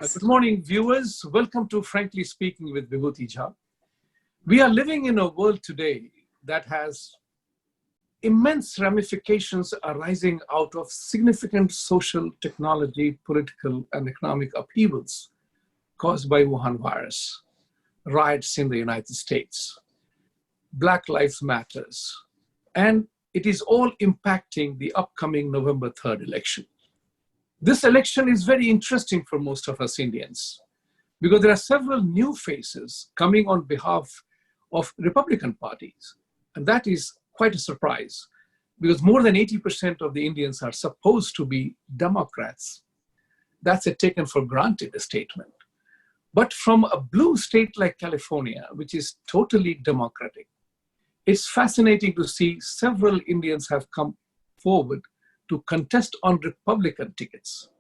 Good morning, viewers. Welcome to Frankly Speaking with Vibhuti Jha. We are living in a world today that has immense ramifications arising out of significant social, technology, political, and economic upheavals caused by Wuhan virus, riots in the United States, Black Lives Matters, and it is all impacting the upcoming November 3rd election. This election is very interesting for most of us Indians because there are several new faces coming on behalf of Republican parties. And that is quite a surprise because more than 80% of the Indians are supposed to be Democrats. That's a taken for granted statement. But from a blue state like California, which is totally democratic, it's fascinating to see several Indians have come forward to contest on Republican tickets.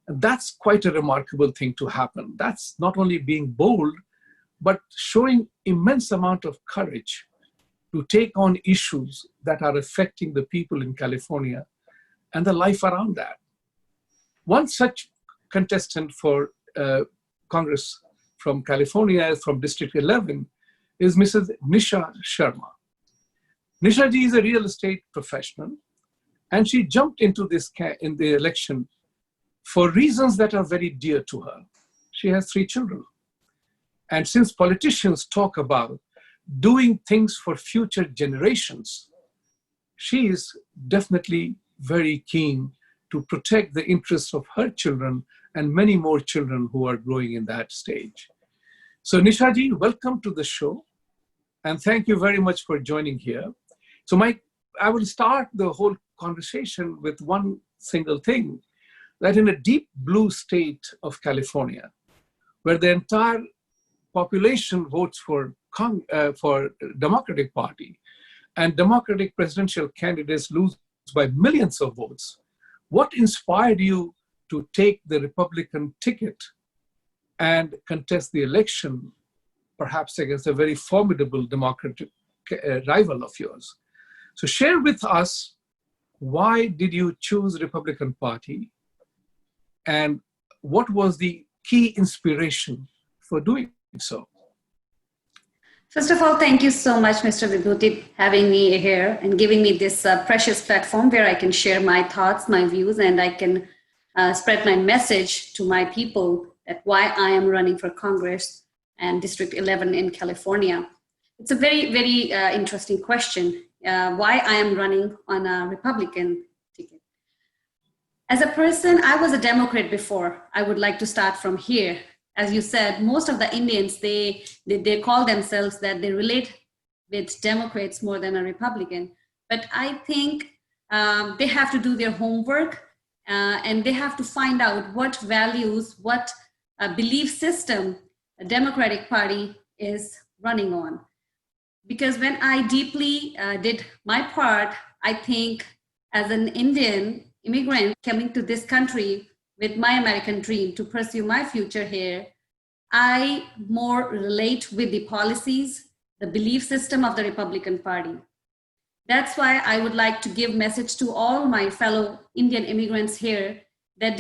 And that's quite a remarkable thing to happen. That's not only being bold, but showing immense amount of courage to take on issues that are affecting the people in California and the life around that. One such contestant for Congress from California, from District 11, is Mrs. Nisha Sharma. Nisha ji is a real estate professional, and she jumped into in the election for reasons that are very dear to her. She has 3 children. And since politicians talk about doing things for future generations, she is definitely very keen to protect the interests of her children and many more children who are growing in that stage. So Nisha ji, welcome to the show. And thank you very much for joining here. So I will start the whole conversation with one single thing, that in a deep blue state of California, where the entire population votes for Democratic Party and Democratic presidential candidates lose by millions of votes, what inspired you to take the Republican ticket and contest the election, perhaps against a very formidable Democratic rival of yours? So share with us, why did you choose Republican Party and what was the key inspiration for doing so? First of all, thank you so much, Mr. Vibhuti, having me here and giving me this precious platform where I can share my thoughts, my views, and I can spread my message to my people that why I am running for Congress and District 11 in California. It's a very, very interesting question. Why I am running on a Republican ticket. As a person, I was a Democrat before. I would like to start from here. As you said, most of the Indians, they call themselves that they relate with Democrats more than a Republican. But I think they have to do their homework and they have to find out what values, what belief system a Democratic Party is running on. Because when I deeply did my part, I think as an Indian immigrant coming to this country with my American dream to pursue my future here, I more relate with the policies, the belief system of the Republican Party. That's why I would like to give message to all my fellow Indian immigrants here that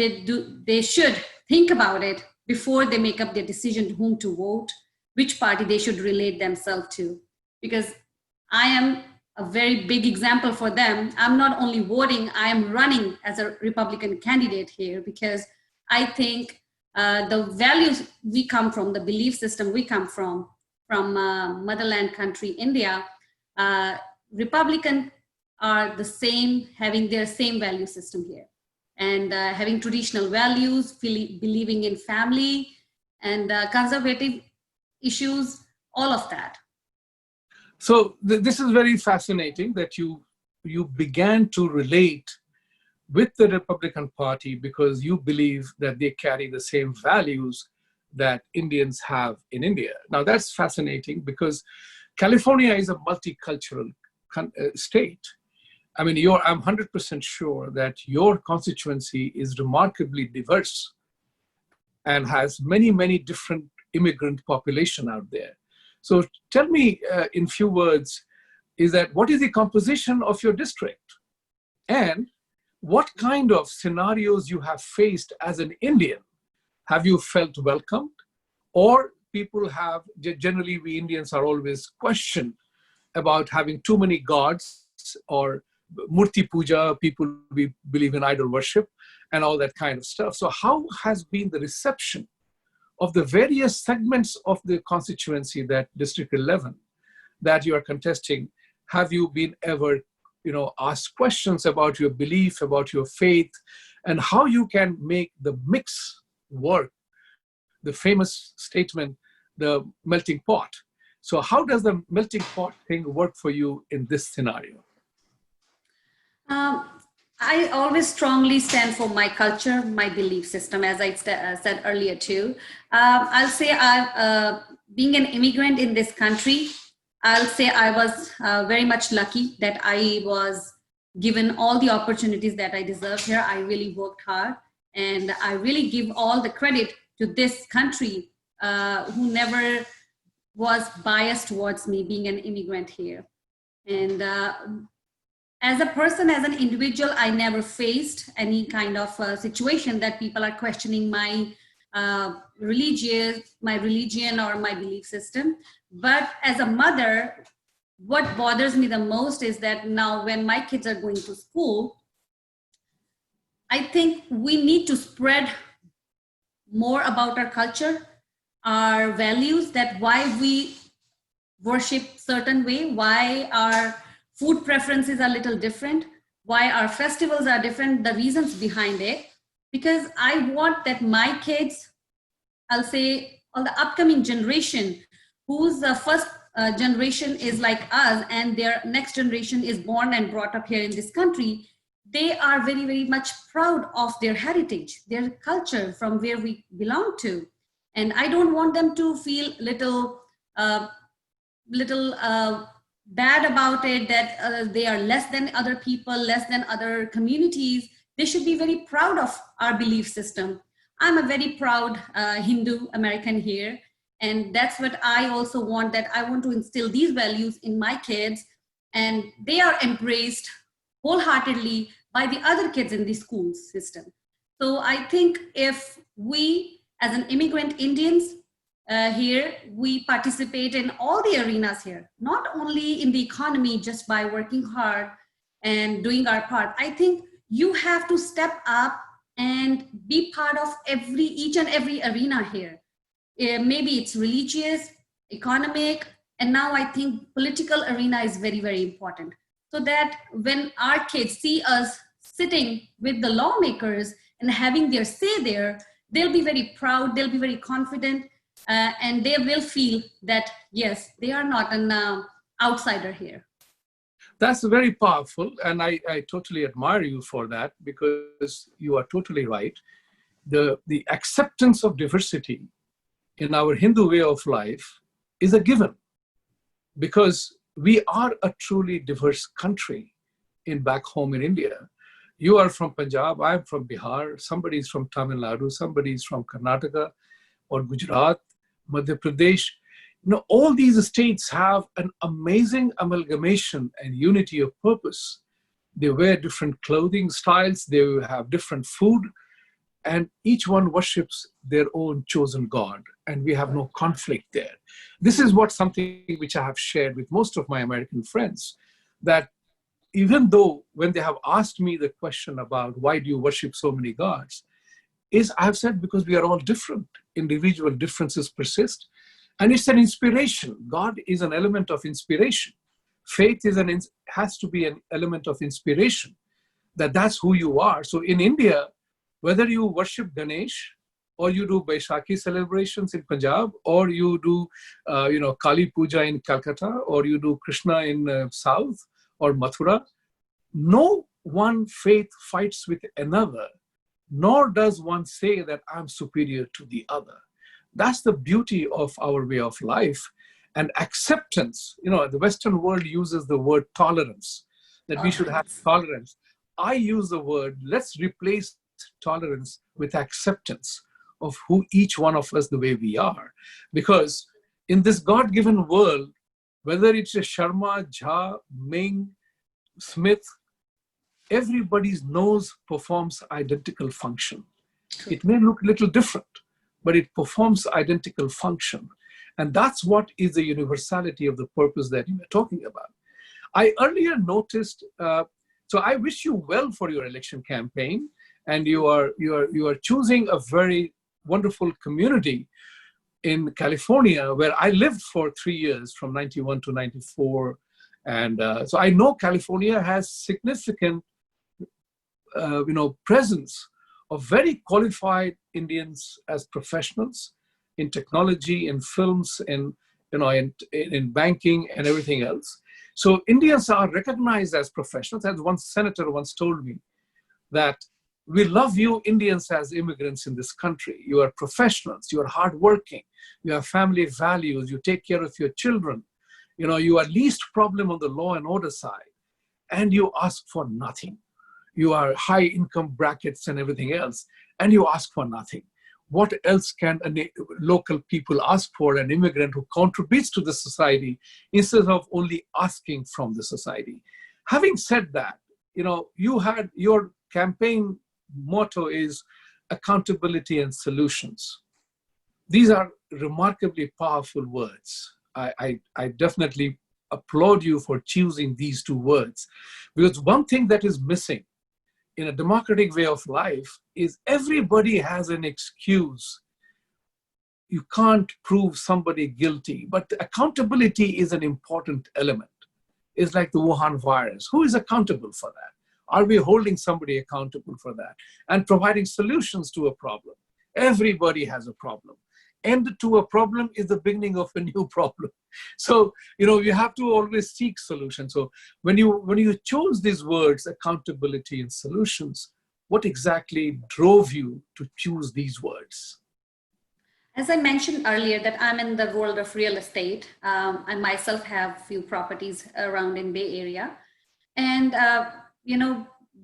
they should think about it before they make up their decision to whom to vote, which party they should relate themselves to. Because I am a very big example for them. I'm not only voting, I am running as a Republican candidate here because I think the values we come from, the belief system we come from motherland country, India, Republicans are the same, having their same value system here. And having traditional values, believing in family and conservative issues, all of that. So this is very fascinating that you began to relate with the Republican Party because you believe that they carry the same values that Indians have in India. Now that's fascinating because California is a multicultural state. I mean, I'm 100% sure that your constituency is remarkably diverse and has many, many different immigrant population out there. So tell me in few words, what is the composition of your district? And what kind of scenarios you have faced as an Indian Have you felt welcomed? Or people have, generally we Indians are always questioned about having too many gods, or murti puja, people we believe in idol worship and all that kind of stuff. So how has been the reception of the various segments of the constituency, that District 11, that you are contesting? Have you been ever, asked questions about your belief, about your faith, and how you can make the mix work? The famous statement, the melting pot. So how does the melting pot thing work for you in this scenario? I always strongly stand for my culture, my belief system, as I said earlier too. I'll say being an immigrant in this country, I'll say I was very much lucky that I was given all the opportunities that I deserved here. I really worked hard, and I really give all the credit to this country who never was biased towards me being an immigrant here. And as a person, as an individual, I never faced any kind of situation that people are questioning my religion or my belief system. But as a mother, what bothers me the most is that now when my kids are going to school, I think we need to spread more about our culture, our values, that why we worship certain way, why our food preferences are a little different, why our festivals are different, the reasons behind it. Because I want that my kids, I'll say, or the upcoming generation, whose first generation is like us and their next generation is born and brought up here in this country, they are very, very much proud of their heritage, their culture, from where we belong to. And I don't want them to feel little bad about it, that they are less than other people, less than other communities. They should be very proud of our belief system. I'm a very proud Hindu American here. And that's what I also want, that I want to instill these values in my kids, and they are embraced wholeheartedly by the other kids in the school system. So I think if we, as an immigrant Indians here, we participate in all the arenas here, not only in the economy just by working hard and doing our part. I think you have to step up and be part of each and every arena here. Maybe it's religious, economic, and now I think political arena is very, very important. So that when our kids see us sitting with the lawmakers and having their say there, they'll be very proud, they'll be very confident, and they will feel that, yes, they are not an outsider here. That's very powerful, and I totally admire you for that, because you are totally right. The acceptance of diversity in our Hindu way of life is a given, because we are a truly diverse country back home in India. You are from Punjab, I'm from Bihar, somebody's from Tamil Nadu, somebody's from Karnataka or Gujarat, Madhya Pradesh. All these states have an amazing amalgamation and unity of purpose. They wear different clothing styles, they have different food, and each one worships their own chosen God, and we have no conflict there. This is something which I have shared with most of my American friends, that even though when they have asked me the question about why do you worship so many gods, I've said because we are all different, individual differences persist, and it's an inspiration. God is an element of inspiration. Faith has to be an element of inspiration, that's who you are. So in India, whether you worship Ganesh, or you do Baishakhi celebrations in Punjab, or you do Kali Puja in Calcutta, or you do Krishna in South or Mathura, no one faith fights with another, nor does one say that I'm superior to the other. That's the beauty of our way of life. And acceptance, the Western world uses the word tolerance, that we should have tolerance. I use the word, let's replace tolerance with acceptance of who each one of us, the way we are. Because in this God-given world, whether it's a Sharma, Jha, Ming, Smith, everybody's nose performs identical function. It may look a little different, but it performs identical function. And that's what is the universality of the purpose that you were talking about. I earlier noticed, so I wish you well for your election campaign, and you are choosing a very wonderful community in California, where I lived for 3 years, from 91 to 94. And so I know California has significant, presence of very qualified Indians as professionals in technology, in films, in banking and everything else. So Indians are recognized as professionals. As one senator once told me, that we love you Indians as immigrants in this country. You are professionals, you are hardworking, you have family values, you take care of your children. You are least problem on the law and order side, and you ask for nothing. You are high income brackets and everything else, and you ask for nothing. What else can local people ask for, an immigrant who contributes to the society instead of only asking from the society? Having said that, you had your campaign motto is accountability and solutions. These are remarkably powerful words. I definitely applaud you for choosing these two words, because one thing that is missing in a democratic way of life is everybody has an excuse. You can't prove somebody guilty, but accountability is an important element. It's like the Wuhan virus. Who is accountable for that? Are we holding somebody accountable for that? And providing solutions to a problem. Everybody has a problem. End to a problem is the beginning of a new problem. So, you have to always seek solutions. So when you chose these words, accountability and solutions, what exactly drove you to choose these words? As I mentioned earlier, that I'm in the world of real estate. I myself have a few properties around in Bay Area. And,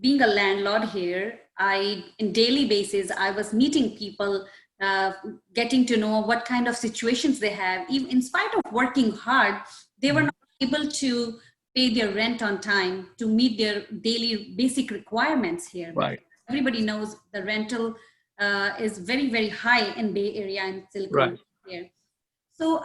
being a landlord here, in daily basis, I was meeting people, getting to know what kind of situations they have. Even in spite of working hard, they were not able to pay their rent on time to meet their daily basic requirements here. Right. Everybody knows the rental is very, very high in Bay Area and Silicon Valley here. So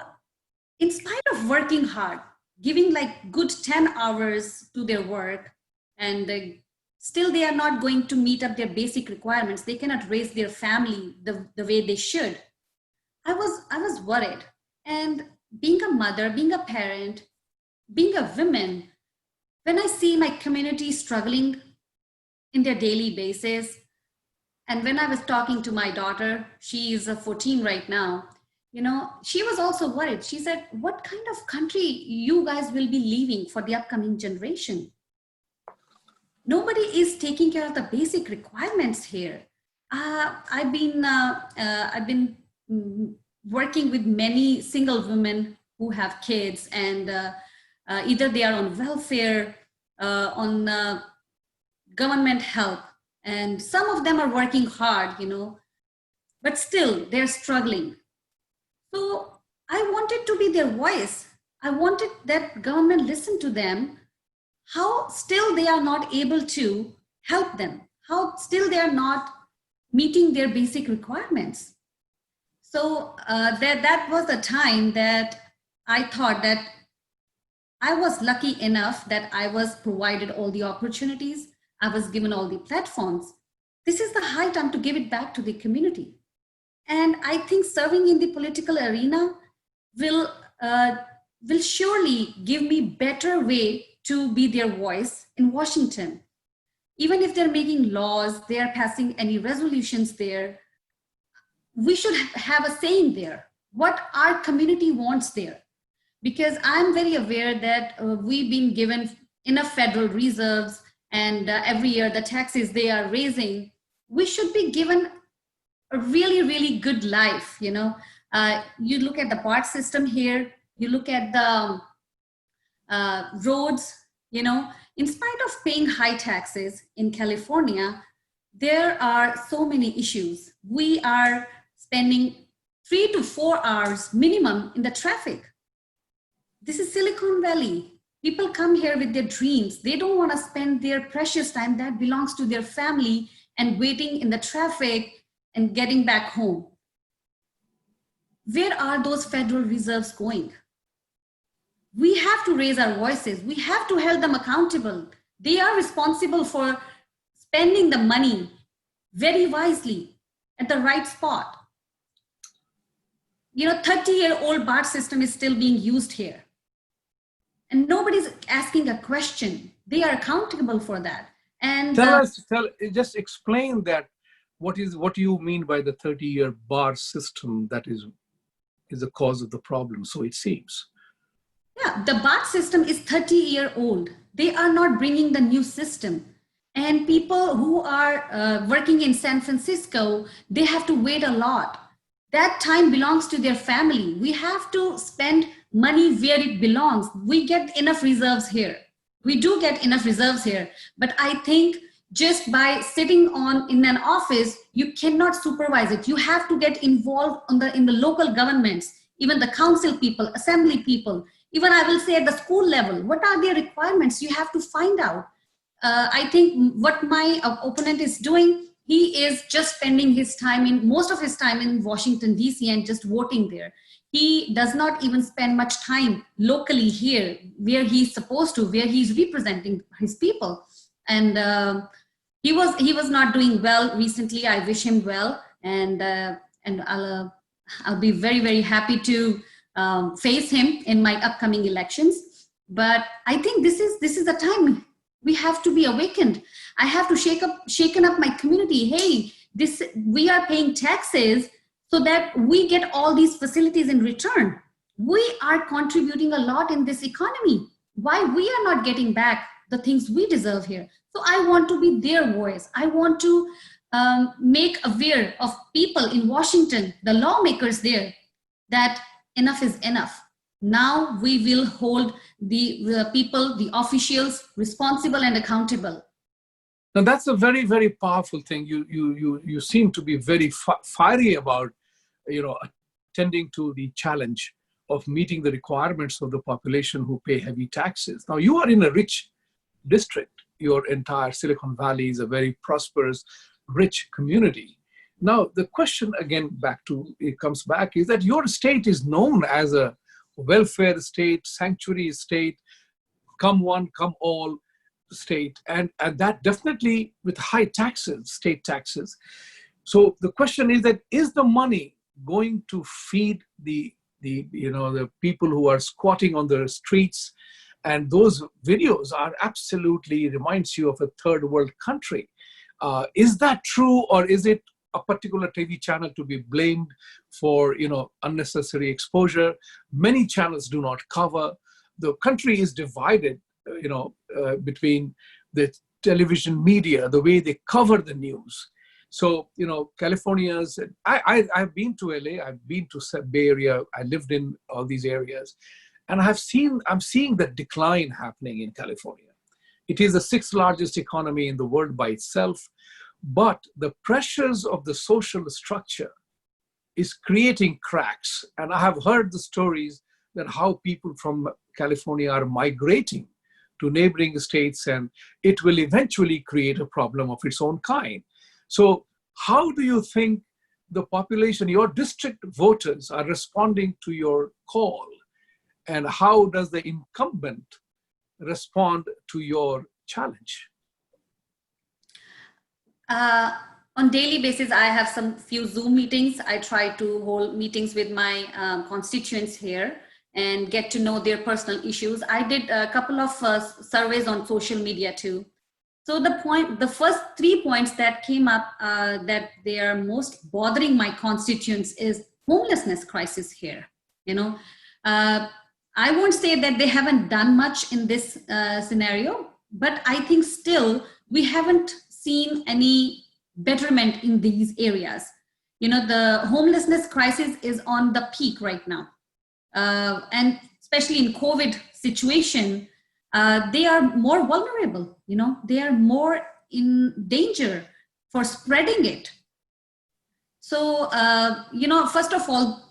in spite of working hard, giving like good 10 hours to their work, and still they are not going to meet up their basic requirements. They cannot raise their family the way they should. I was worried. And being a mother, being a parent, being a woman, when I see my community struggling in their daily basis, and when I was talking to my daughter, she is 14 right now, she was also worried. She said, what kind of country you guys will be leaving for the upcoming generation? Nobody is taking care of the basic requirements here. I've been working with many single women who have kids, and either they are on welfare, on government help, and some of them are working hard, but still they're struggling. So I wanted to be their voice. I wanted that government listen to them. How still they are not able to help them? How still they are not meeting their basic requirements? So that was a time that I thought that I was lucky enough that I was provided all the opportunities. I was given all the platforms. This is the high time to give it back to the community. And I think serving in the political arena will surely give me better way to be their voice in Washington. Even if they're making laws, they are passing any resolutions there, we should have a saying there, what our community wants there. Because I'm very aware that we've been given enough federal reserves, and every year the taxes they are raising, we should be given a really, really good life. You look at the park system here, you look at the roads, in spite of paying high taxes in California, there are so many issues. We are spending 3 to 4 hours minimum in the traffic. This is Silicon Valley. People come here with their dreams. They don't want to spend their precious time that belongs to their family and waiting in the traffic and getting back home. where are those Federal Reserves going? We have to raise our voices. We have to hold them accountable. They are responsible for spending the money very wisely at the right spot. 30-year-old BART system is still being used here. And nobody's asking a question. They are accountable for that. And just explain that. What do you mean by the 30-year bar system that is the cause of the problem, so it seems? Yeah, the BART system is 30-year-old. They are not bringing the new system. And people who are working in San Francisco, they have to wait a lot. That time belongs to their family. We have to spend money where it belongs. We get enough reserves here. We do get enough reserves here. But I think just by sitting in an office, you cannot supervise it. You have to get involved in the local governments, even the council people, assembly people, even I will say at the school level. What are their requirements? You have to find out. I think what my opponent is doing, he is just spending most of his time in Washington, D.C. and just voting there. He does not even spend much time locally here, where he's supposed to, where he's representing his people. And he was not doing well recently. I wish him well, and I'll be very, very happy to face him in my upcoming elections. But I think this is the time. We have to be awakened. I have to shaken up my community. Hey, we are paying taxes so that we get all these facilities in return. We are contributing a lot in this economy. Why we are not getting back the things we deserve here? So I want to be their voice. I want to make aware of people in Washington, the lawmakers there, that enough is enough. Now we will hold the people, the officials, responsible and accountable. Now that's a very, very powerful thing. You seem to be very fiery about, attending to the challenge of meeting the requirements of the population who pay heavy taxes. Now you are in a rich district. Your entire Silicon Valley is a very prosperous, rich community. Now the question again comes back is that your state is known as a welfare state, sanctuary state, come one, come all state, and that definitely with high taxes, state taxes. So the question is that, is the money going to feed the people who are squatting on the streets? And those videos are absolutely reminds you of a third world country. Is that true, or is it a particular TV channel to be blamed for unnecessary exposure? Many channels do not cover. The country is divided between the television media, the way they cover the news. So California's, I've been to LA, I've been to Bay Area, I lived in all these areas, and I'm seeing the decline happening in California. It is the 6th largest economy in the world by itself. But the pressures of the social structure is creating cracks. And I have heard the stories that how people from California are migrating to neighboring states, and it will eventually create a problem of its own kind. So how do you think the population, your district voters, are responding to your call? And how does the incumbent respond to your challenge? On daily basis, I have few Zoom meetings. I try to hold meetings with my constituents here and get to know their personal issues. I did a couple of surveys on social media too. So the first 3 points that came up that they are most bothering my constituents is homelessness crisis here. I won't say that they haven't done much in this scenario, but I think still we haven't seen any betterment in these areas. The homelessness crisis is on the peak right now. And especially in COVID situation, they are more vulnerable, they are more in danger for spreading it. So, first of all,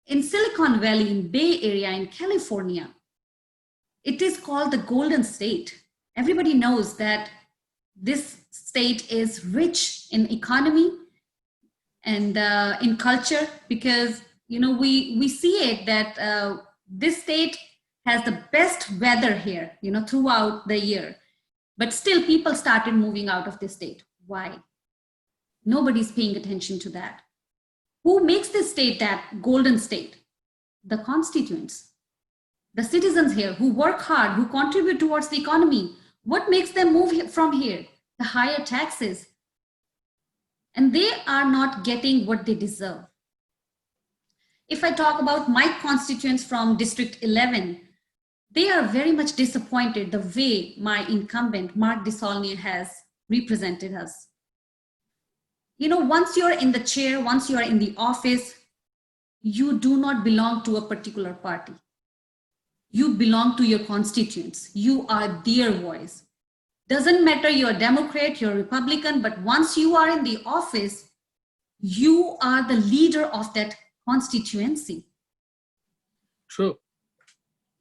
in Silicon Valley, in Bay Area, in California, it is called the Golden State. Everybody knows that this state is rich in economy and in culture, because we see it that this state has the best weather here, throughout the year. But still people started moving out of this state. Why? Nobody's paying attention to that. Who makes this state that golden state? The constituents, the citizens here who work hard, who contribute towards the economy. What makes them move from here? The higher taxes. And they are not getting what they deserve. If I talk about my constituents from District 11, they are very much disappointed the way my incumbent, Mark Desaulniers, has represented us. Once you're in the chair, once you're in the office, you do not belong to a particular party. You belong to your constituents. You are their voice. Doesn't matter you're a Democrat, you're a Republican, but once you are in the office, you are the leader of that constituency. True.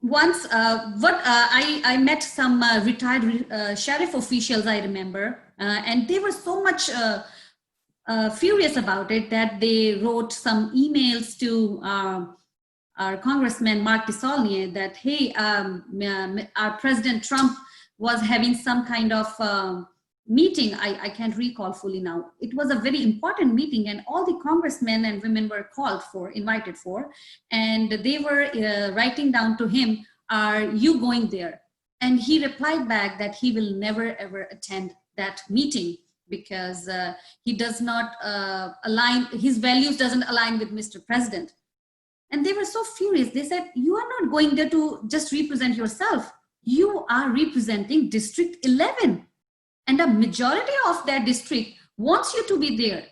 Once, I met some retired sheriff officials, I remember, and they were so much furious about it that they wrote some emails to our Congressman Mark Desaulniers that, hey, our President Trump was having some kind of meeting. I can't recall fully now. It was a very important meeting and all the congressmen and women were invited for, and they were writing down to him, are you going there? And he replied back that he will never ever attend that meeting because he does not align, his values doesn't align with Mr. President. And they were so furious. They said, you are not going there to just represent yourself. You are representing District 11. And a majority of that district wants you to be there.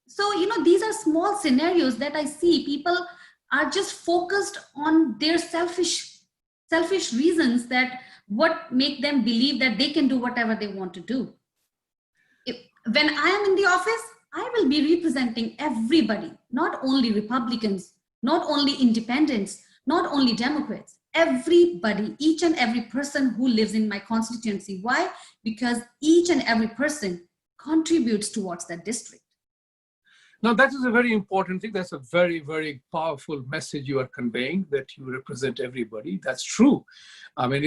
So, these are small scenarios that I see. People are just focused on their selfish reasons that what make them believe that they can do whatever they want to do. When I am in the office, I will be representing everybody, not only Republicans, not only independents, not only Democrats, everybody, each and every person who lives in my constituency. Why? Because each and every person contributes towards that district. Now, that is a very important thing. That's a very, very powerful message you are conveying, that you represent everybody. That's true. I mean,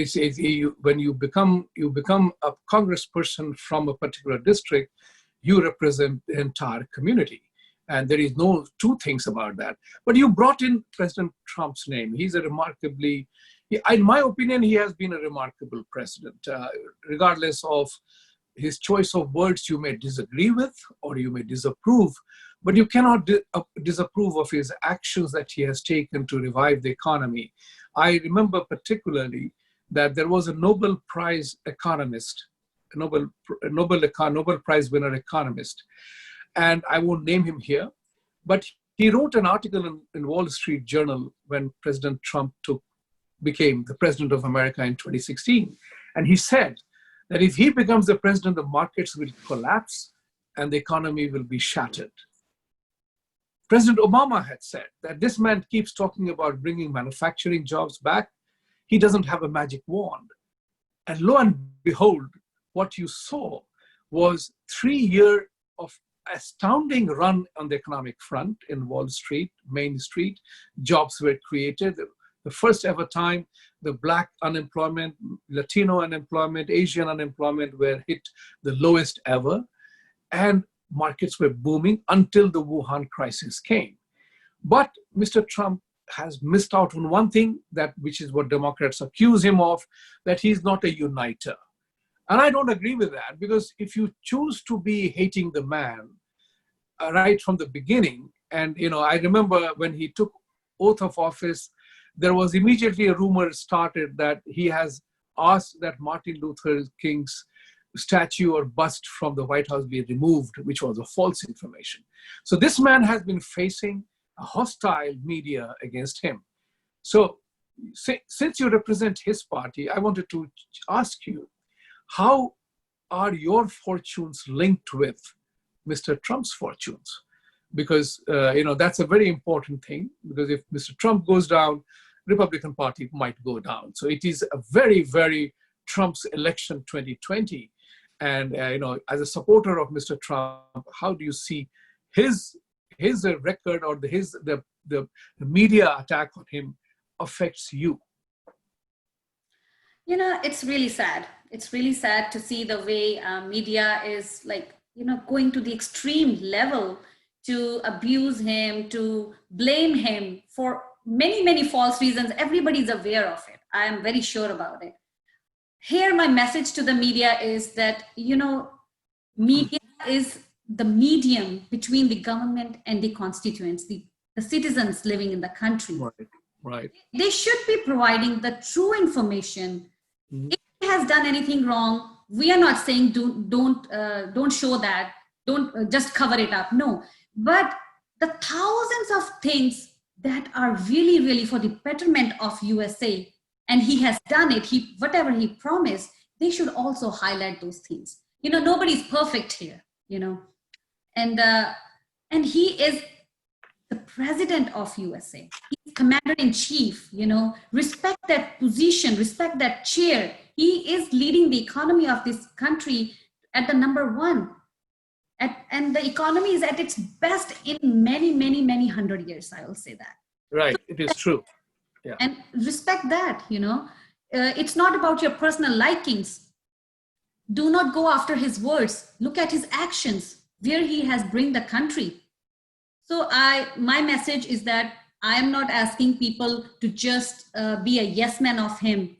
when you become a congressperson from a particular district, you represent the entire community. And there is no two things about that. But you brought in President Trump's name. He's a remarkably, in my opinion, he has been a remarkable president, regardless of his choice of words you may disagree with or you may disapprove, but you cannot disapprove of his actions that he has taken to revive the economy. I remember particularly that there was a Nobel Prize economist, Nobel Prize winner economist, and I won't name him here, but he wrote an article in Wall Street Journal when President Trump became the president of America in 2016. And he said that if he becomes the president, the markets will collapse and the economy will be shattered. President Obama had said that this man keeps talking about bringing manufacturing jobs back. He doesn't have a magic wand. And lo and behold, what you saw was 3 years of astounding run on the economic front in Wall Street, Main Street. Jobs were created. The first ever time the Black unemployment, Latino unemployment, Asian unemployment were hit the lowest ever. And markets were booming until the Wuhan crisis came. But Mr. Trump has missed out on one thing, which is what Democrats accuse him of, that he's not a uniter. And I don't agree with that, because if you choose to be hating the man right from the beginning, and I remember when he took oath of office, there was immediately a rumor started that he has asked that Martin Luther King's statue or bust from the White House be removed, which was a false information. So this man has been facing a hostile media against him. So since you represent his party, I wanted to ask you, how are your fortunes linked with Mr. Trump's fortunes? Because that's a very important thing, because if Mr. Trump goes down, Republican Party might go down. So it is a very, very Trump's election 2020. And as a supporter of Mr. Trump, how do you see his record or the the media attack on him affects you? It's really sad. It's really sad to see the way media is like, going to the extreme level to abuse him, to blame him for many, many false reasons. Everybody's aware of it. I am very sure about it. Here, my message to the media is that, media is the medium between the government and the constituents, the citizens living in the country. Right. They should be providing the true information. If he has done anything wrong, we are not saying don't show that, don't just cover it up. No, but the thousands of things that are really, really for the betterment of USA, and he has done it. Whatever he promised, they should also highlight those things. Nobody's perfect here. And he is the president of USA. He's commander in chief. Respect that position, respect that chair. He is leading the economy of this country at the number one. And the economy is at its best in many, many, many 100 years. I will say that. Right, it is true. Yeah. And respect that. It's not about your personal likings. Do not go after his words. Look at his actions, where he has bring the country. So my message is that I am not asking people to just be a yes man of him,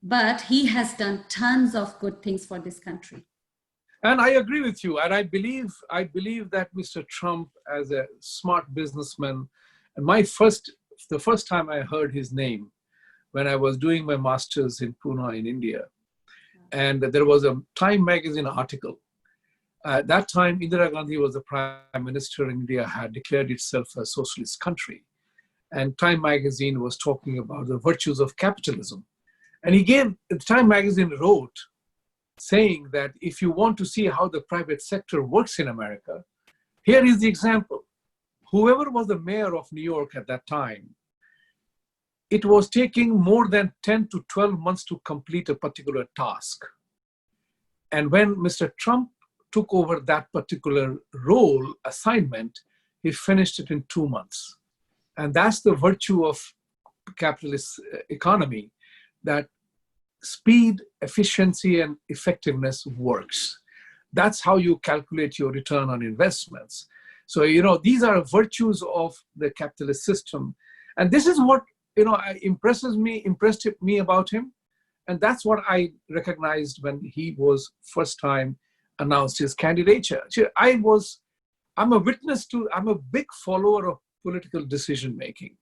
but he has done tons of good things for this country. And I agree with you. And I believe that Mr. Trump, as a smart businessman, and the first time I heard his name when I was doing my master's in Pune in India, and there was a Time magazine article. At that time, Indira Gandhi was the prime minister, and India had declared itself a socialist country. And Time magazine was talking about the virtues of capitalism. And the Time magazine wrote, saying that if you want to see how the private sector works in America, here is the example. Whoever was the mayor of New York at that time, it was taking more than 10 to 12 months to complete a particular task. And when Mr. Trump took over that particular role, assignment, he finished it in 2 months. And that's the virtue of capitalist economy, that speed, efficiency, and effectiveness works. That's how you calculate your return on investments. So, these are virtues of the capitalist system. And this is what, impressed me about him. And that's what I recognized when he was first time announced his candidature. I'm a big follower of political decision-making,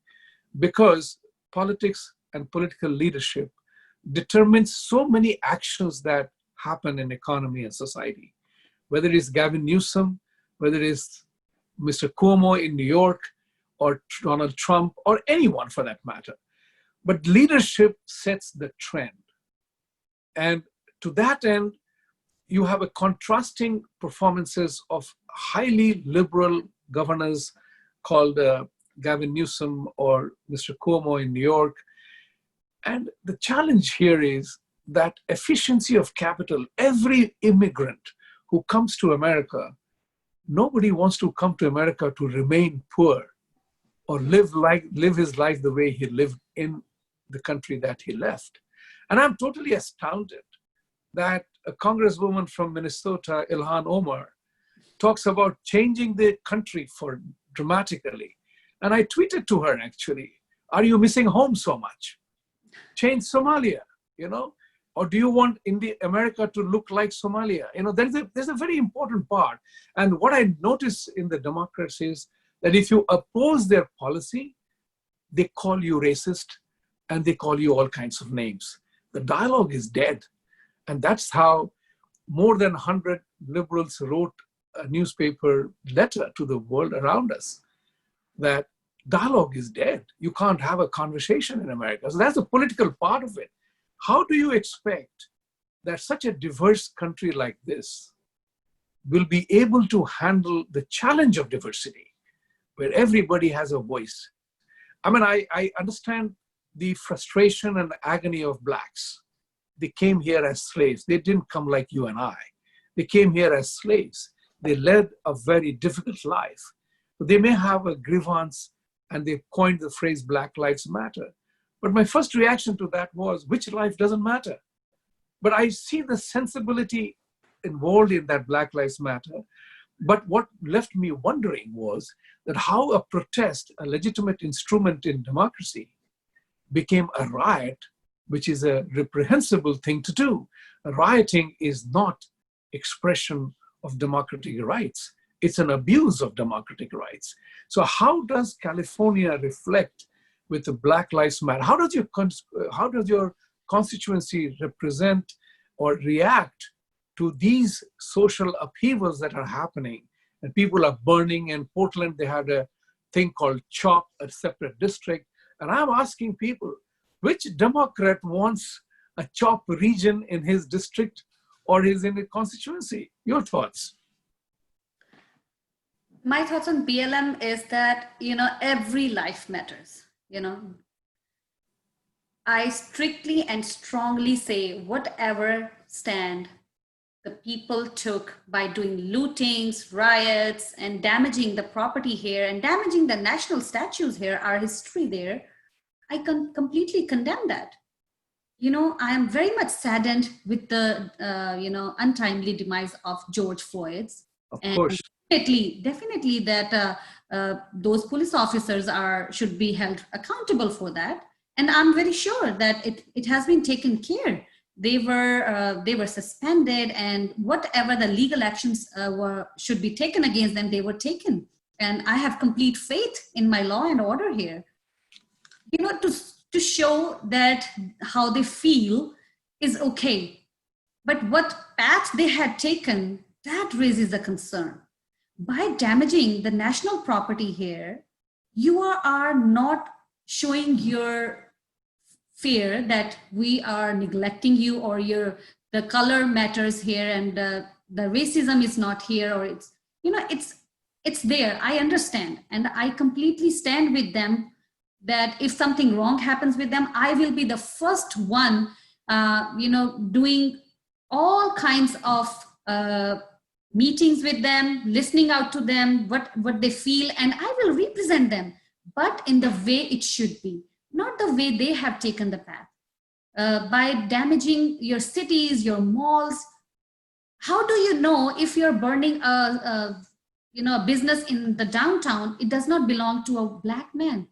because politics and political leadership determines so many actions that happen in economy and society. Whether it's Gavin Newsom, whether it's Mr. Cuomo in New York, or Donald Trump, or anyone for that matter. But leadership sets the trend. And to that end, you have a contrasting performances of highly liberal governors called Gavin Newsom or Mr. Cuomo in New York. And the challenge here is that efficiency of capital. Every immigrant who comes to America, nobody wants to come to America to remain poor or live his life the way he lived in the country that he left. And I'm totally astounded that a congresswoman from Minnesota, Ilhan Omar, talks about changing the country dramatically. And I tweeted to her, actually, are you missing home so much? Change Somalia, or do you want America to look like Somalia? There's a very important part. And what I notice in the Democrats is that if you oppose their policy, they call you racist and they call you all kinds of names. The dialogue is dead. And that's how more than 100 liberals wrote a newspaper letter to the world around us, that dialogue is dead. You can't have a conversation in America. So that's the political part of it. How do you expect that such a diverse country like this will be able to handle the challenge of diversity, where everybody has a voice? I understand the frustration and agony of Blacks. They came here as slaves. They didn't come like you and I. They came here as slaves. They led a very difficult life. They may have a grievance and they coined the phrase Black Lives Matter. But my first reaction to that was, which life doesn't matter? But I see the sensibility involved in that Black Lives Matter. But what left me wondering was that how a protest, a legitimate instrument in democracy, became a riot, which is a reprehensible thing to do. Rioting is not expression of democratic rights. It's an abuse of democratic rights. So how does California reflect with the Black Lives Matter? How does your constituency represent or react to these social upheavals that are happening? And people are burning. In Portland, they had a thing called CHOP, a separate district. And I'm asking people, which Democrat wants a CHOP region in his district or is in a constituency? Your thoughts? My thoughts on BLM is that, every life matters, I strictly and strongly say whatever stand the people took by doing lootings, riots, and damaging the property here and damaging the national statues here, our history there, I can completely condemn that. I am very much saddened with the, untimely demise of George Floyd's. Of course. Definitely that those police officers should be held accountable for that. And I'm very sure that it has been taken care. They were suspended, and whatever the legal actions should be taken against them, they were taken. And I have complete faith in my law and order here. To show that how they feel is okay. But what path they had taken, that raises a concern. By damaging the national property here, you are not showing your fear that we are neglecting you, or the color matters here and the racism is not here, or it's there. I understand, and I completely stand with them that if something wrong happens with them, I will be the first one, doing all kinds of meetings with them, listening out to them, what they feel, and I will represent them, but in the way it should be, not the way they have taken the path. By damaging your cities, your malls, how do you know if you're burning a business in the downtown, it does not belong to a Black man?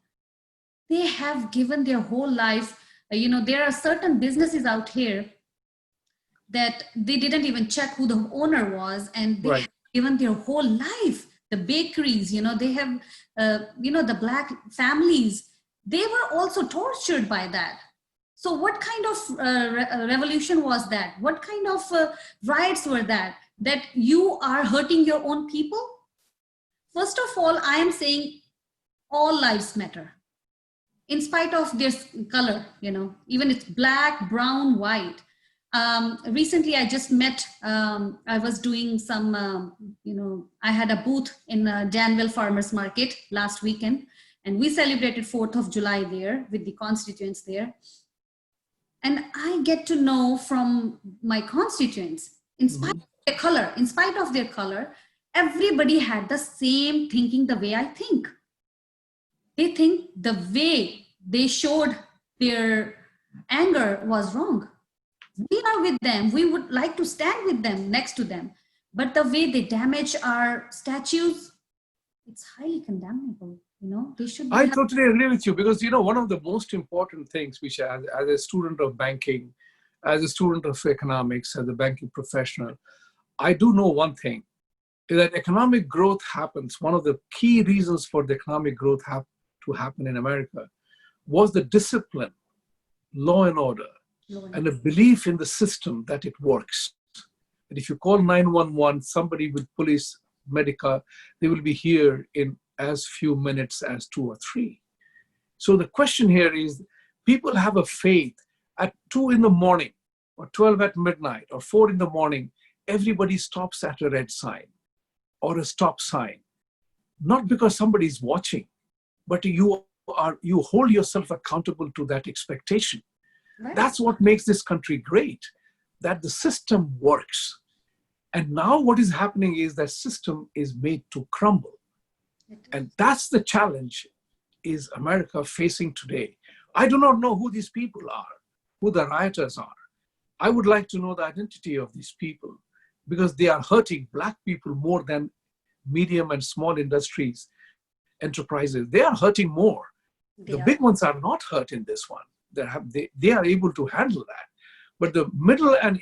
They have given their whole life. There are certain businesses out here that they didn't even check who the owner was, and they have given their whole life. The bakeries, they have, the Black families, they were also tortured by that. So what kind of revolution was that? What kind of riots were that you are hurting your own people? First of all, I am saying all lives matter. In spite of their color, even it's black, brown, white. Recently, I just met, I was doing some, I had a booth in Danville Farmers Market last weekend, and we celebrated 4th of July there with the constituents there. And I get to know from my constituents, in spite of their color, everybody had the same thinking the way I think. They think the way they showed their anger was wrong. We are with them. We would like to stand with them, next to them. But the way they damage our statues, it's highly condemnable. They should. I totally agree with you, because one of the most important things, which as a student of banking, as a student of economics, as a banking professional, I do know one thing, is that economic growth happens. One of the key reasons for the economic growth to happen in America was the discipline, law and order, and a belief in the system that it works. That if you call 911, somebody with police, medica, they will be here in as few minutes as 2 or 3. So the question here is, people have a faith at 2 in the morning, or 12 at midnight, or 4 in the morning, everybody stops at a red sign or a stop sign, not because somebody's watching, but you hold yourself accountable to that expectation. Right. That's what makes this country great, that the system works. And now what is happening is that system is made to crumble. And that's the challenge is America facing today. I do not know who these people are, who the rioters are. I would like to know the identity of these people because they are hurting Black people more than medium and small industries, enterprises. They are hurting more. The big ones are not hurt in this one. They are able to handle that. But the middle and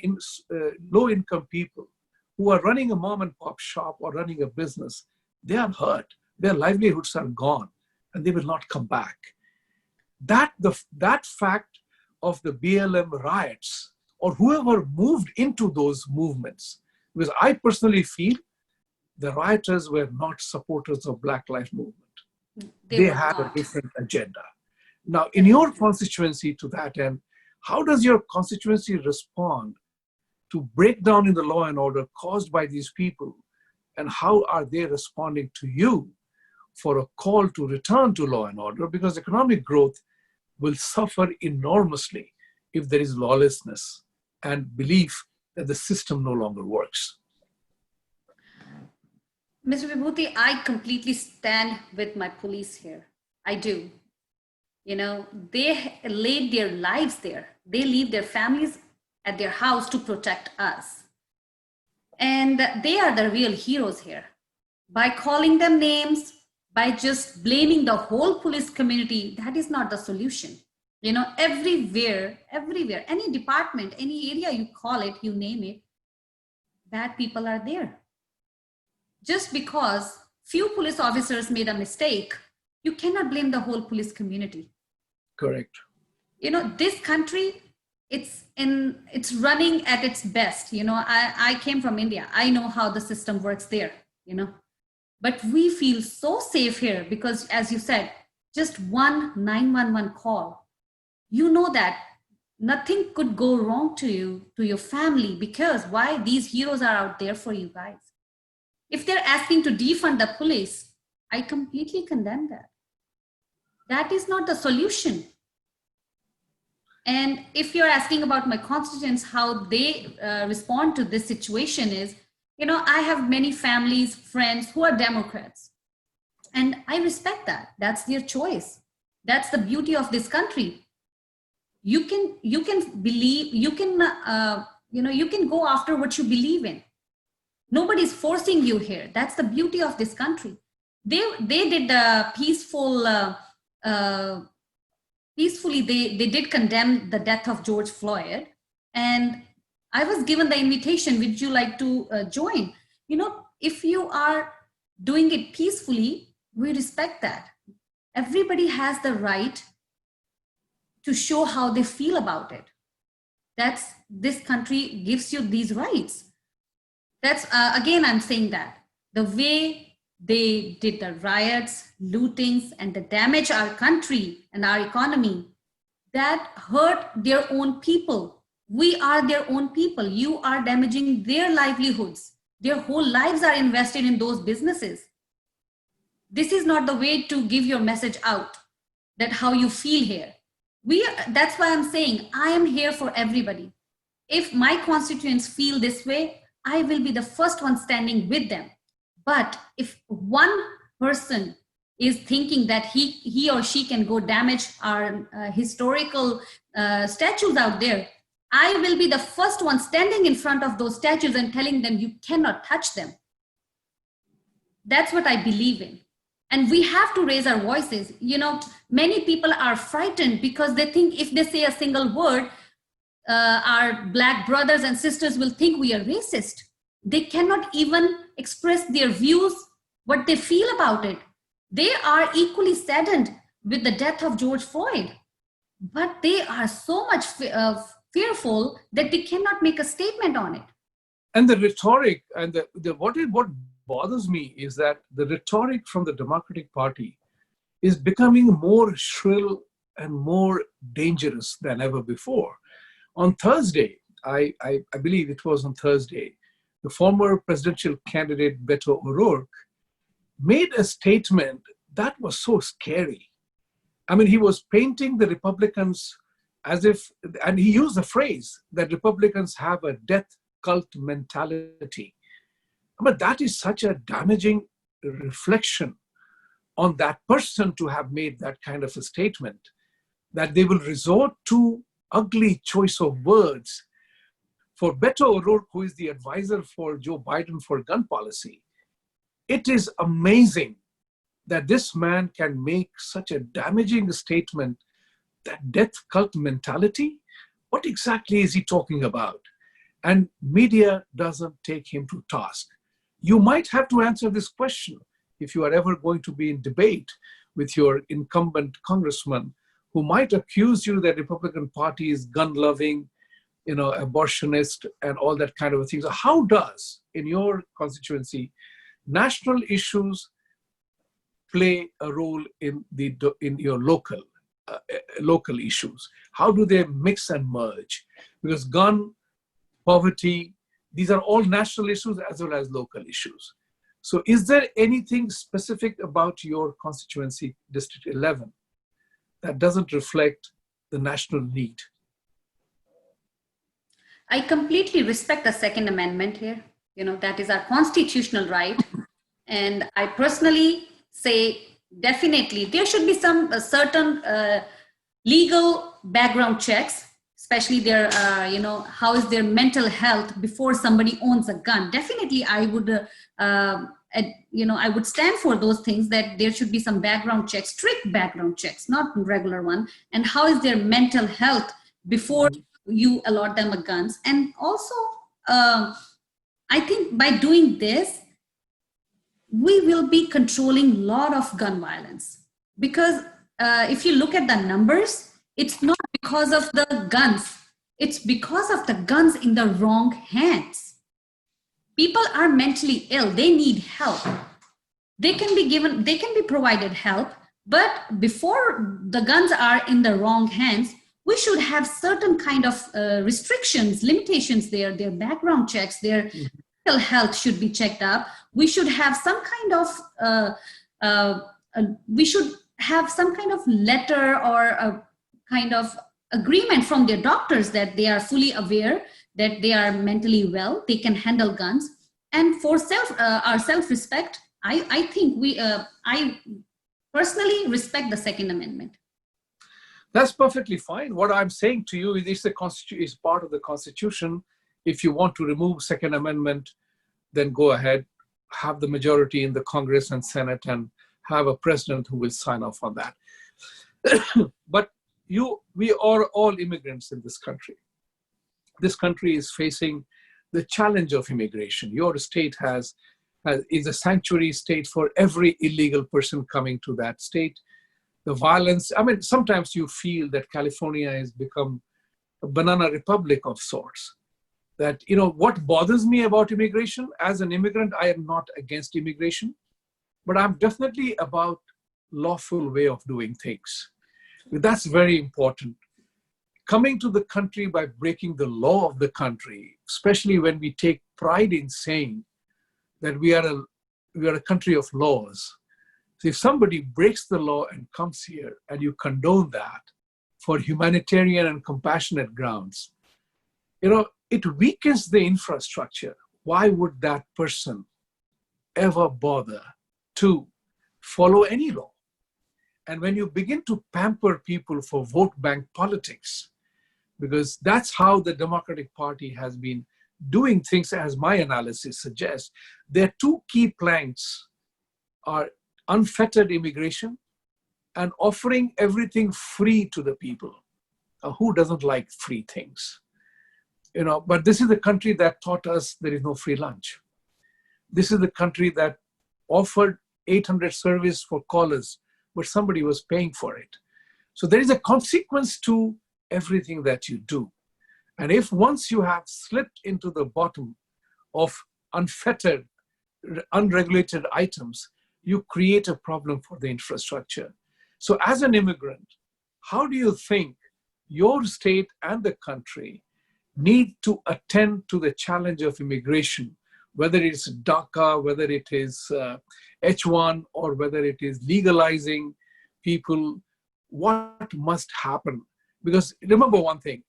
low income people who are running a mom and pop shop or running a business, they are hurt. Their livelihoods are gone and they will not come back. That fact of the BLM riots or whoever moved into those movements, because I personally feel the rioters were not supporters of Black Lives Movement. They had a different agenda. Now, in your constituency to that end, how does your constituency respond to breakdown in the law and order caused by these people? And how are they responding to you for a call to return to law and order? Because economic growth will suffer enormously if there is lawlessness and belief that the system no longer works. Mr. Vibhuti, I completely stand with my police here. I do. You know, they laid their lives there. They leave their families at their house to protect us. And they are the real heroes here. By calling them names, by just blaming the whole police community, that is not the solution. You know, everywhere, any department, any area you call it, you name it, bad people are there. Just because few police officers made a mistake, you cannot blame the whole police community. Correct. You know, this country, it's running at its best. You know, I came from India. I know how the system works there, you know, but we feel so safe here because, as you said, just one 911 call, you know that nothing could go wrong to you, to your family, because why? These heroes are out there for you guys. If they're asking to defund the police, I completely condemn that. That is not the solution. And if you're asking about my constituents, how they respond to this situation is, you know, I have many families, friends who are Democrats. And I respect that. That's their choice. That's the beauty of this country. You can believe, you can go after what you believe in. Nobody's forcing you here. That's the beauty of this country. They did the peacefully, they did condemn the death of George Floyd. And I was given the invitation, would you like to join? You know, if you are doing it peacefully, we respect that. Everybody has the right to show how they feel about it. This country gives you these rights. That's, again, I'm saying that the way they did the riots, lootings, and the damage our country and our economy, that hurt their own people. We are their own people. You are damaging their livelihoods. Their whole lives are invested in those businesses. This is not the way to give your message out, that how you feel here. That's why I'm saying I am here for everybody. If my constituents feel this way, I will be the first one standing with them. But if one person is thinking that he or she can go damage our historical statues out there, I will be the first one standing in front of those statues and telling them you cannot touch them. That's what I believe in. And we have to raise our voices. You know, many people are frightened because they think if they say a single word, our Black brothers and sisters will think we are racist. They cannot even express their views, what they feel about it. They are equally saddened with the death of George Floyd, but they are so much fearful that they cannot make a statement on it. And the rhetoric and what bothers me is that the rhetoric from the Democratic Party is becoming more shrill and more dangerous than ever before. On Thursday, I believe it was on Thursday, the former presidential candidate Beto O'Rourke made a statement that was so scary. I mean, he was painting the Republicans as if, and he used the phrase that Republicans have a death cult mentality. But that is such a damaging reflection on that person to have made that kind of a statement, that they will resort to ugly choice of words. For Beto O'Rourke, who is the advisor for Joe Biden for gun policy, it is amazing that this man can make such a damaging statement, that death cult mentality. What exactly is he talking about? And media doesn't take him to task. You might have to answer this question if you are ever going to be in debate with your incumbent congressman, who might accuse you that the Republican Party is gun-loving, abortionist, and all that kind of thing. So how does, in your constituency, national issues play a role in your local issues? How do they mix and merge? Because gun, poverty, these are all national issues as well as local issues. So is there anything specific about your constituency, District 11, that doesn't reflect the national need? I completely respect the Second Amendment here. That is our constitutional right. And I personally say definitely there should be some certain legal background checks, especially their, how is their mental health before somebody owns a gun. Definitely I would, I would stand for those things, that there should be some background checks, strict background checks, not regular one. And how is their mental health before you allot them a guns. And also, I think by doing this, we will be controlling a lot of gun violence. Because if you look at the numbers, it's not because of the guns. It's because of the guns in the wrong hands. People are mentally ill. They need help. They can be provided help. But before the guns are in the wrong hands, we should have certain kind of restrictions, limitations there, their background checks, their mental health should be checked up. We should have some kind of letter or a kind of agreement from their doctors that they are fully aware that they are mentally well, they can handle guns. And for our self-respect, I think I personally respect the Second Amendment. That's perfectly fine. What I'm saying to you is it's part of the Constitution. If you want to remove Second Amendment, then go ahead, have the majority in the Congress and Senate, and have a president who will sign off on that. But we are all immigrants in this country. This country is facing the challenge of immigration. Your state is a sanctuary state for every illegal person coming to that state. The violence, sometimes you feel that California has become a banana republic of sorts. That, what bothers me about immigration, as an immigrant, I am not against immigration, but I'm definitely about lawful way of doing things. That's very important. Coming to the country by breaking the law of the country, especially when we take pride in saying that we are a country of laws. So if somebody breaks the law and comes here and you condone that for humanitarian and compassionate grounds, it weakens the infrastructure. Why would that person ever bother to follow any law? And when you begin to pamper people for vote bank politics, because that's how the Democratic Party has been doing things, as my analysis suggests, their two key planks are unfettered immigration and offering everything free to the people. Who doesn't like free things? But this is the country that taught us there is no free lunch. This is the country that offered 800 service for callers, but somebody was paying for it. So there is a consequence to everything that you do. And if once you have slipped into the bottom of unfettered, unregulated items, you create a problem for the infrastructure. So as an immigrant, how do you think your state and the country need to attend to the challenge of immigration, whether it's DACA, whether it is H1, or whether it is legalizing people? What must happen? Because remember one thing,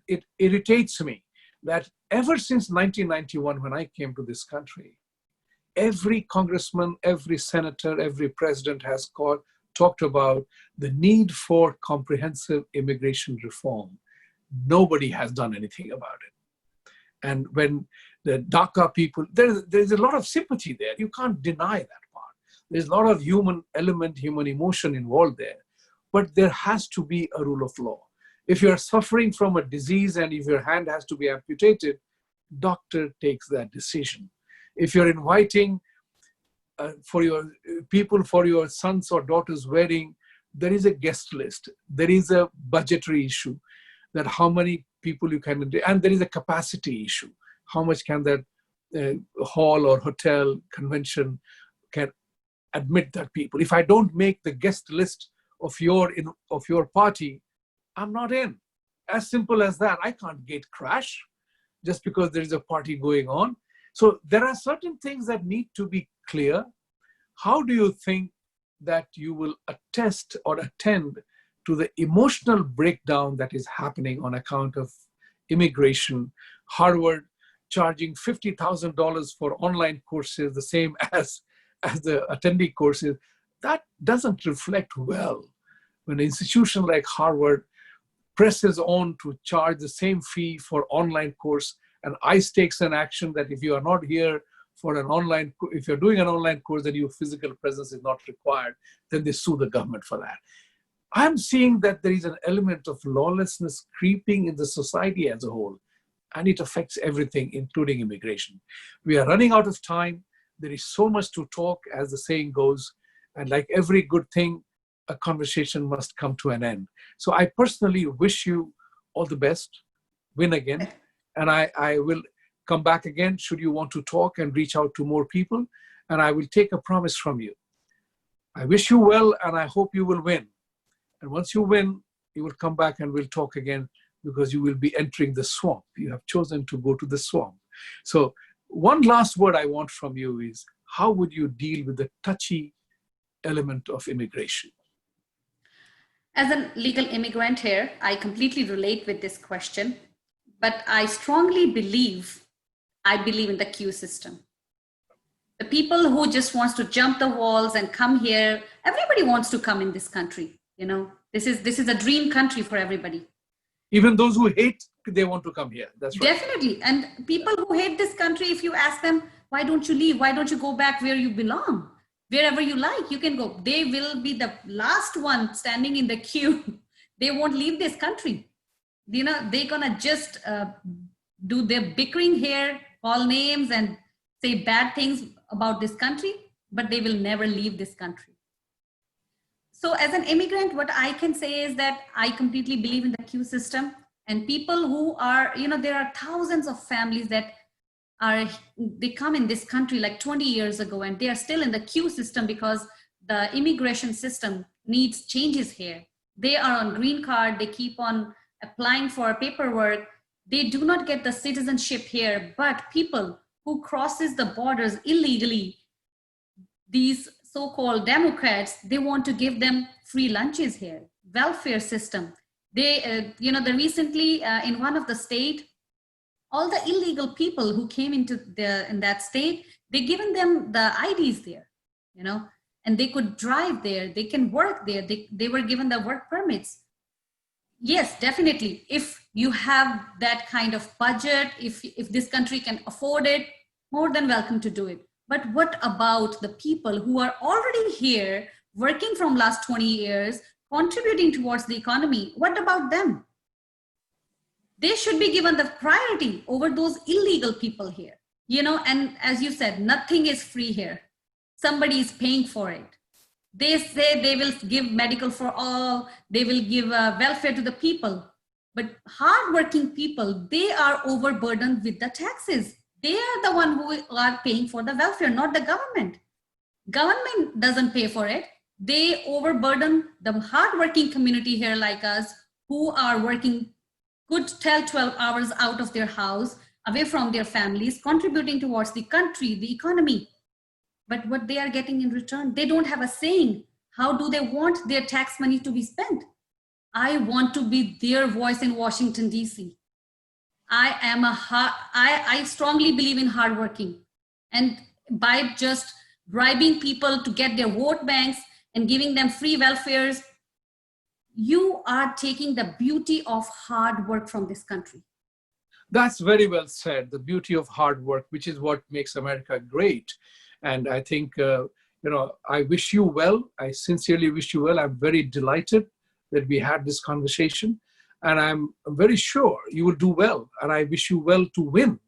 it irritates me that ever since 1991, when I came to this country, Every congressman, every senator, every president has talked about the need for comprehensive immigration reform. Nobody has done anything about it. And when the DACA people, there's a lot of sympathy there. You can't deny that part. There's a lot of human element, human emotion involved there. But there has to be a rule of law. If you're suffering from a disease and if your hand has to be amputated, doctor takes that decision. If you're inviting for your people for your son's or daughter's wedding, there is a guest list. There is a budgetary issue that how many people you can, and there is a capacity issue. How much can that hall or hotel convention can admit that people? If I don't make the guest list of your party, I'm not in. As simple as that. I can't gate crash just because there is a party going on. So there are certain things that need to be clear. How do you think that you will attest or attend to the emotional breakdown that is happening on account of immigration? Harvard charging $50,000 for online courses, the same as the attendee courses. That doesn't reflect well when an institution like Harvard presses on to charge the same fee for online course, and ICE takes an action that if you are not here for an online, if you're doing an online course and your physical presence is not required, then they sue the government for that. I'm seeing that there is an element of lawlessness creeping in the society as a whole, and it affects everything, including immigration. We are running out of time. There is so much to talk, as the saying goes, and like every good thing, a conversation must come to an end. So I personally wish you all the best, win again, and I will come back again should you want to talk and reach out to more people, and I will take a promise from you. I wish you well, and I hope you will win. And once you win, you will come back and we'll talk again, because you will be entering the swamp. You have chosen to go to the swamp. So one last word I want from you is, how would you deal with the touchy element of immigration? As a legal immigrant here, I completely relate with this question, but I strongly believe in the queue system. The people who just wants to jump the walls and come here, everybody wants to come in this country. You know, this is a dream country for everybody. Even those who hate, they want to come here. That's right. Definitely. And people who hate this country, if you ask them, why don't you leave? Why don't you go back where you belong? Wherever you like, you can go. They will be the last one standing in the queue. They won't leave this country. You know, they're gonna just do their bickering here, call names and say bad things about this country, but they will never leave this country. So as an immigrant, what I can say is that I completely believe in the queue system, and people who are, you know, there are thousands of families that they come in this country like 20 years ago, and they are still in the queue system because the immigration system needs changes here. They are on green card, they keep on applying for paperwork. They do not get the citizenship here, but people who crosses the borders illegally, these so-called Democrats, they want to give them free lunches here, welfare system. They, recently in one of the state, all the illegal people who came into in that state, they given them the IDs there, you know, and they could drive there, they can work there, they were given the work permits. Yes, definitely. If you have that kind of budget, if this country can afford it, more than welcome to do it. But what about the people who are already here, working from last 20 years, contributing towards the economy? What about them? They should be given the priority over those illegal people here. You know, and as you said, nothing is free here. Somebody is paying for it. They say they will give medical for all, they will give welfare to the people. But hardworking people, they are overburdened with the taxes. They are the one who are paying for the welfare, not the government. Government doesn't pay for it. They overburden the hardworking community here like us, who are working good 12 hours out of their house, away from their families, contributing towards the country, the economy. But what they are getting in return, they don't have a saying. How do they want their tax money to be spent? I want to be their voice in Washington, D.C. I strongly believe in hardworking. And by just bribing people to get their vote banks and giving them free welfares, you are taking the beauty of hard work from this country. That's very well said. The beauty of hard work, which is what makes America great. And I think, I wish you well. I sincerely wish you well. I'm very delighted that we had this conversation. And I'm very sure you will do well. And I wish you well to win.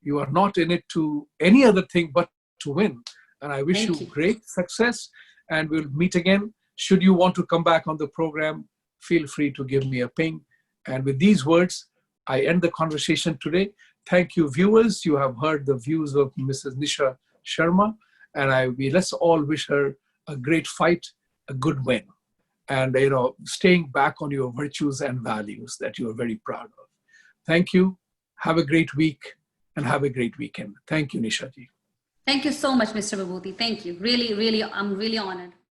You are not in it to any other thing but to win. And I wish you great success. And we'll meet again. Should you want to come back on the program, feel free to give me a ping. And with these words, I end the conversation today. Thank you, viewers. You have heard the views of Mrs. Nisha Sharma. And let's all wish her a great fight, a good win. And, staying back on your virtues and values that you are very proud of. Thank you. Have a great week and have a great weekend. Thank you, Nisha ji. Thank you so much, Mr. Vibhuti. Thank you. Really, really, I'm really honored.